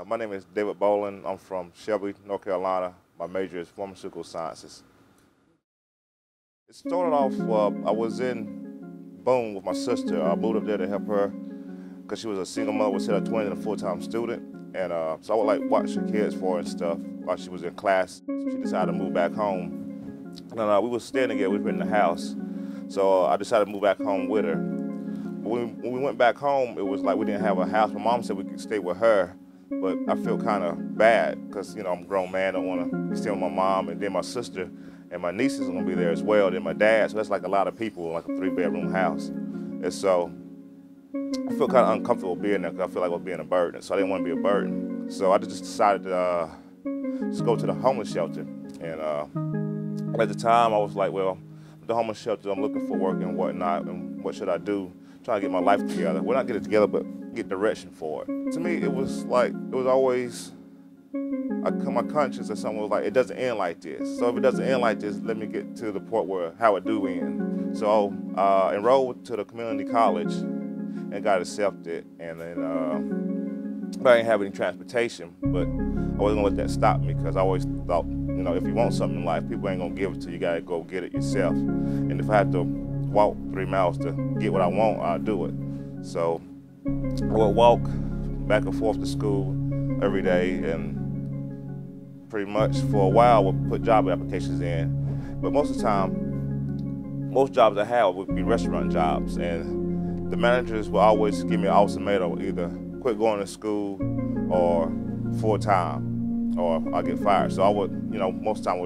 My name is David Bolin. I'm from Shelby, North Carolina. My major is pharmaceutical sciences. It started off, I was in Boone with my sister. I moved up there to help her because she was a single mother with her twins and a full-time student. And so I would like watch her kids for her and stuff while she was in class. She decided to move back home. And we were staying together, we were in the house. So I decided to move back home with her. But when we went back home, it was like we didn't have a house. My mom said we could stay with her. But I feel kind of bad because, you know, I'm a grown man, I don't want to stay with my mom, and then my sister and my nieces are going to be there as well, then my dad, so that's like a lot of people, like a 3-bedroom house. And so I feel kind of uncomfortable being there because I feel like I'm being a burden, so I didn't want to be a burden. So I just decided to just go to the homeless shelter. And at the time I was like, well, the homeless shelter, I'm looking for work and whatnot, and what should I do? Trying to get my life together. Well, not get it together, but get direction for it. To me, it was always my conscience or something was like, it doesn't end like this. So if it doesn't end like this, let me get to the point where how it do end. So enrolled to the community college and got accepted. And then I didn't have any transportation, but I wasn't gonna let that stop me because I always thought, you know, if you want something in life, people ain't gonna give it to you. You gotta go get it yourself. And if I had to walk 3 miles to get what I want, I'll do it. So I would walk back and forth to school every day, and pretty much for a while I would put job applications in. But most of the time, most jobs I had would be restaurant jobs, and the managers would always give me an ultimatum: either quit going to school or full-time, or I'll get fired. So I would, you know, most of the time I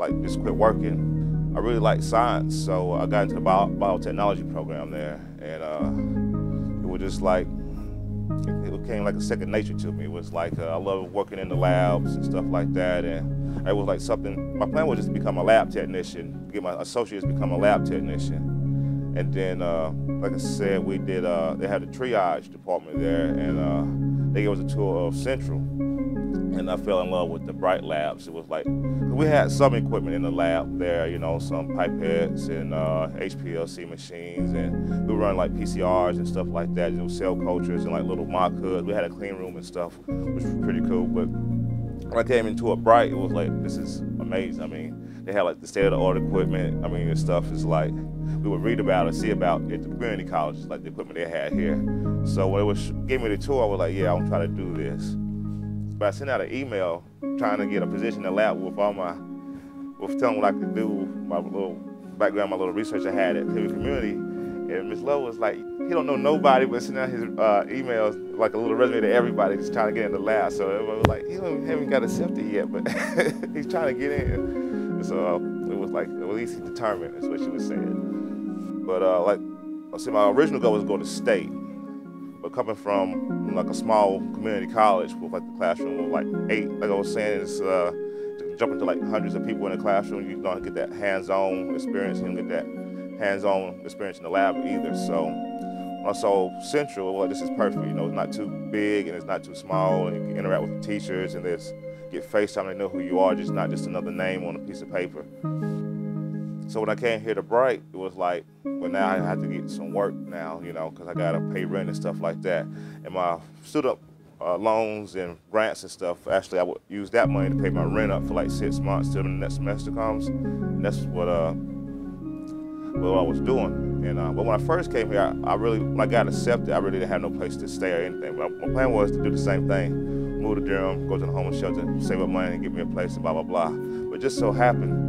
would just quit working. I really liked science, so I got into the biotechnology program there, and it was just like, it became like a second nature to me. It was like, I love working in the labs and stuff like that, and it was like something, my plan was just to become a lab technician, get my associates to become a lab technician. And then, like I said, we did, they had a triage department there, and they gave us a tour of Central. And I fell in love with the Bright Labs. It was like, we had some equipment in the lab there, you know, some pipettes and HPLC machines, and we were running like PCRs and stuff like that, you know, cell cultures and like little mock hoods. We had a clean room and stuff, which was pretty cool. But when I came into a Bright, it was like, this is amazing. I mean, they had like the state-of-the-art equipment. I mean, the stuff is like, we would read about it, see about it at the community colleges, like the equipment they had here. So when it gave me the tour, I was like, yeah, I want to try to do this. But I sent out an email trying to get a position in the lab with telling what I could do, my little background, my little research I had at Cleveland Community. And Ms. Lowe was like, he don't know nobody, but sending out his emails, like a little resume to everybody, just trying to get in the lab. So everybody was like, he haven't got accepted yet, but he's trying to get in. And so it was like, at least he's determined, is what she was saying. But like I said, my original goal was to go to state. But coming from like a small community college with like the classroom with like 8, like I was saying, it's to jump into like hundreds of people in the classroom, you don't get that hands-on experience, you don't get that hands-on experience in the lab either. So when I saw Central, well, this is perfect, you know, it's not too big and it's not too small, and you can interact with the teachers and get FaceTime, they know who you are, just not just another name on a piece of paper. So when I came here to Bright, it was like, well, now I have to get some work now, you know, because I got to pay rent and stuff like that. And my student loans and grants and stuff, actually I would use that money to pay my rent up for like 6 months till the next semester comes. And that's what I was doing. And but when I first came here, when I got accepted, I really didn't have no place to stay or anything. But my plan was to do the same thing, move to Durham, go to the homeless shelter, save up money and get me a place and blah, blah, blah. But just so happened,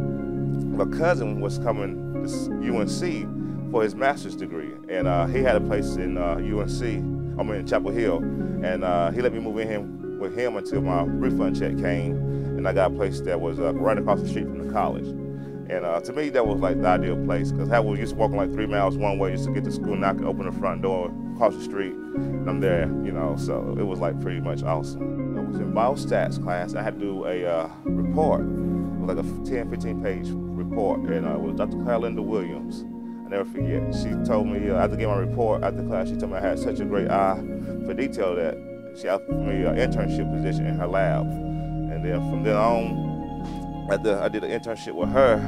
my cousin was coming to UNC for his master's degree, and he had a place in UNC, in Chapel Hill, and he let me move in with him until my refund check came, and I got a place that was right across the street from the college. And to me, that was like the ideal place, because I was used to walking like 3 miles one way just to get to school, and I could open the front door, across the street, and I'm there, you know, so it was like pretty much awesome. I was in biostats class, and I had to do a report. It was like a 10, 15-page report, and it was Dr. Linda Williams. I never forget. She told me, after getting my report after class, she told me I had such a great eye for detail that she offered me an internship position in her lab. And then from then on, after I did an internship with her,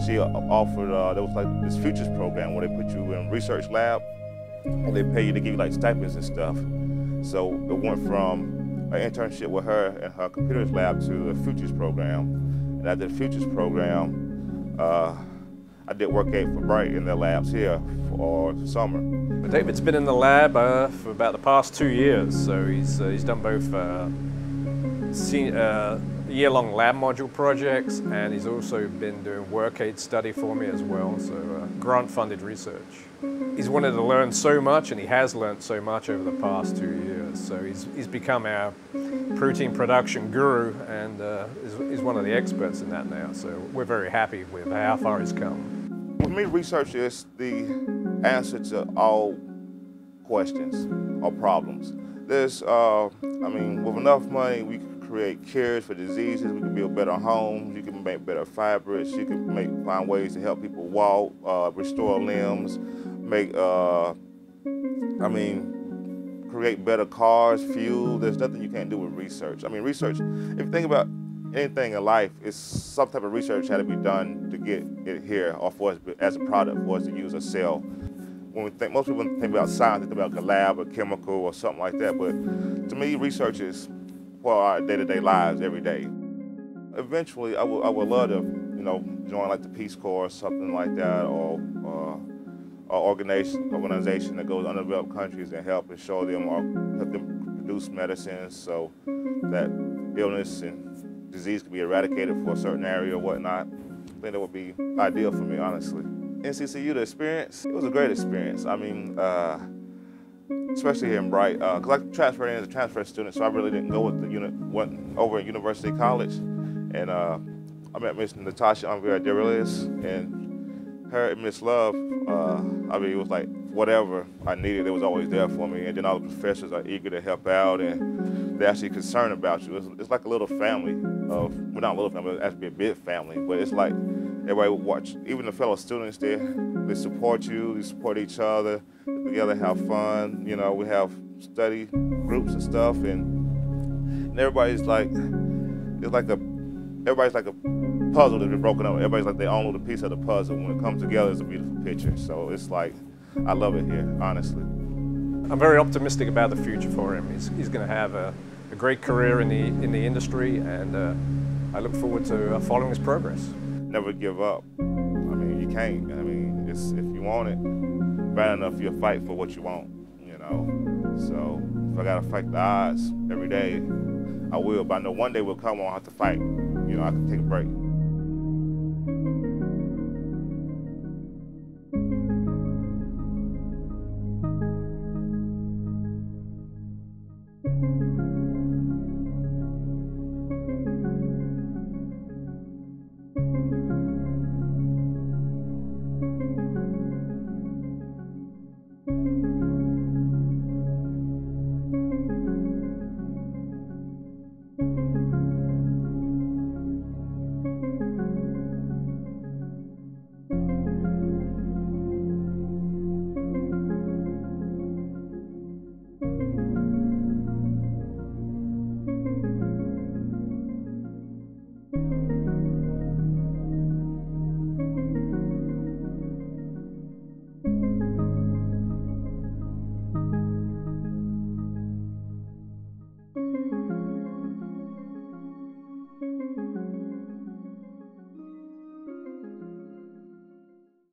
she offered, there was like this futures program where they put you in research lab, and they pay you to give you like stipends and stuff. So it went from an internship with her in her computers lab to the Futures program. And after the Futures program, I did work for Bright in their labs here for the summer. David's been in the lab for about the past 2 years, so he's done both year-long lab module projects, and he's also been doing work aid study for me as well, so grant-funded research. He's wanted to learn so much, and he has learned so much over the past 2 years, so he's become our protein production guru, and is one of the experts in that now, so we're very happy with how far he's come. For me, research is the answer to all questions or problems. There's, with enough money, we can create cures for diseases, we can build better homes, you can make better fabrics, you can find ways to help people walk, restore limbs, create better cars, fuel. There's nothing you can't do with research. I mean, research, if you think about anything in life, it's some type of research had to be done to get it here, or for us as a product for us to use or sell. When we think, most people think about science, they think about a lab or chemical or something like that, but to me, research is for our day-to-day lives every day. Eventually, I would love to, join like the Peace Corps or something like that, or organization that goes to undeveloped countries and help show them or help them produce medicines so that illness and disease can be eradicated for a certain area or whatnot. I think that would be ideal for me, honestly. NCCU, the experience, it was a great experience. I mean, especially here in Bright, because I transferred in as a transfer student, so I really didn't go with went over at University College, and I met Miss Natasha Anvera-Derilis, and her and Miss Love, it was like whatever I needed, they was always there for me, and then all the professors are eager to help out, and they're actually concerned about you. It's like a little family well, not a little family, it's actually a big family, but it's like everybody would watch, even the fellow students there, they support you, they support each other, together have fun, we have study groups and stuff, and everybody's like, everybody's like a puzzle that's been broken up. Everybody's like their own little piece of the puzzle. When it comes together, it's a beautiful picture. So it's like, I love it here, honestly. I'm very optimistic about the future for him. He's going to have a great career in the industry, and I look forward to following his progress. Never give up. I mean, you can't. I mean, if you want it bad enough, you'll fight for what you want, So if I got to fight the odds every day, I will. But I know one day will come, I won't have to fight. I can take a break.